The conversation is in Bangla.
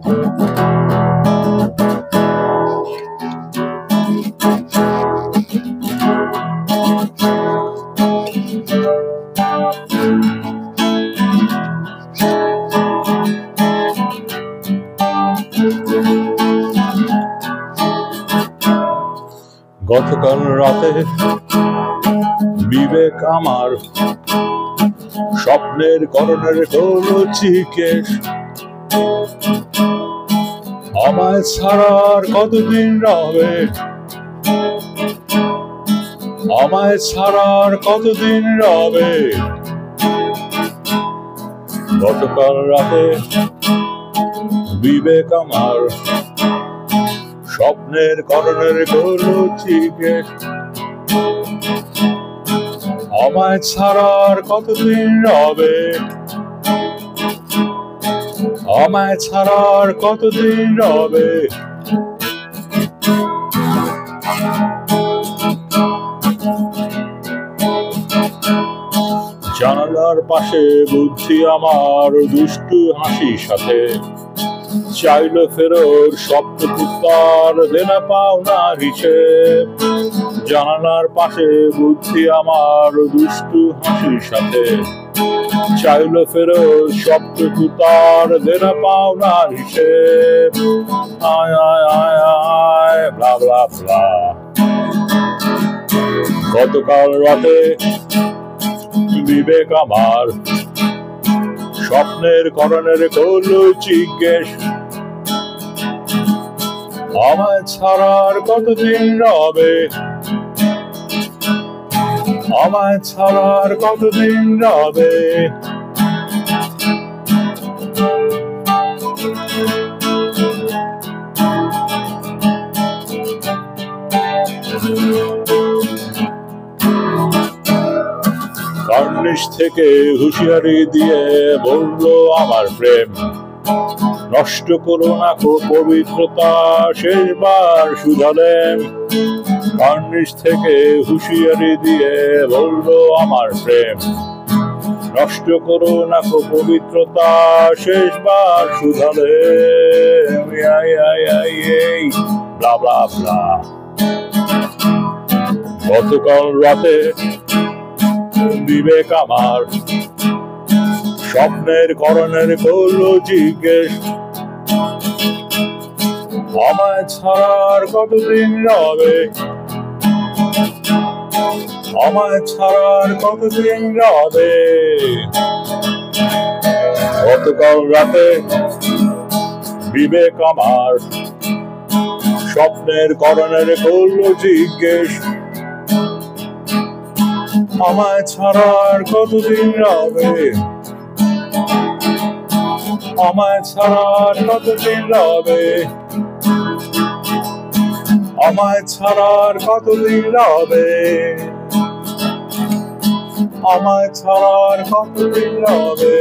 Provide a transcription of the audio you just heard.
গতকাল রাতে বিবেক আমার স্বপ্নের করণের হলো জিজ্ঞেস, আমায় ছাড়ার কতদিন রবে, আমায় ছাড়ার কতদিন রবে। গতকাল রাতে বিবেক আমার স্বপ্নের করণের হলো জিজ্ঞেস, আমায় ছাড়ার কতদিন রবে, আমায় ছাড়ার কতদিন রবে। জানালার পাশে বুদ্ধি আমার দুষ্টু হাসির সাথে চাইল ফেরত স্বপ্ন পুত্তার দেনা পাওনার হিসেব। জানালার পাশে বুদ্ধি আমার দুষ্টু হাসির সাথে চাইল ফেরত স্বপ্ন পুত্তার দেনা পাওনার হিসেব। আয় আয় আয় আয় ব্লা ব্লা ব্লা। গতকাল রাতে বিবেক আমার স্বপ্নের করণের হলো জিজ্ঞেস, আমায় ছাড়ার কতদিন রবে, আমায় ছাড়ার কতদিন রবে। কার্নিশ থেকে হুঁশিয়ারি দিয়ে বললো আমার প্রেম, নষ্ট করো না কো পবিত্রতা, শেষবার শুধালেন। কার্নিশ থেকে হুঁশিয়ারি দিয়ে বললো আমার প্রেম, নষ্ট করো না কো পবিত্রতা, শেষবার শুধালেন। ব্লা ব্লা ব্লা। গতকাল রাতে বিবেক আমার স্বপ্নের করণের হলো জিজ্ঞেস, আমায় ছাড়ার কতদিন রবে, আমায় ছাড়ার কতদিন রবে। গতকাল রাতে বিবেক আমার স্বপ্নের করণের হলো জিজ্ঞেস, আমায় ছাড়ার কতদিন রবে, আমায় ছাড়ার কতদিন রবে, আমায় ছাড়ার কতদিন রবে, আমায় ছাড়ার কতদিন রবে।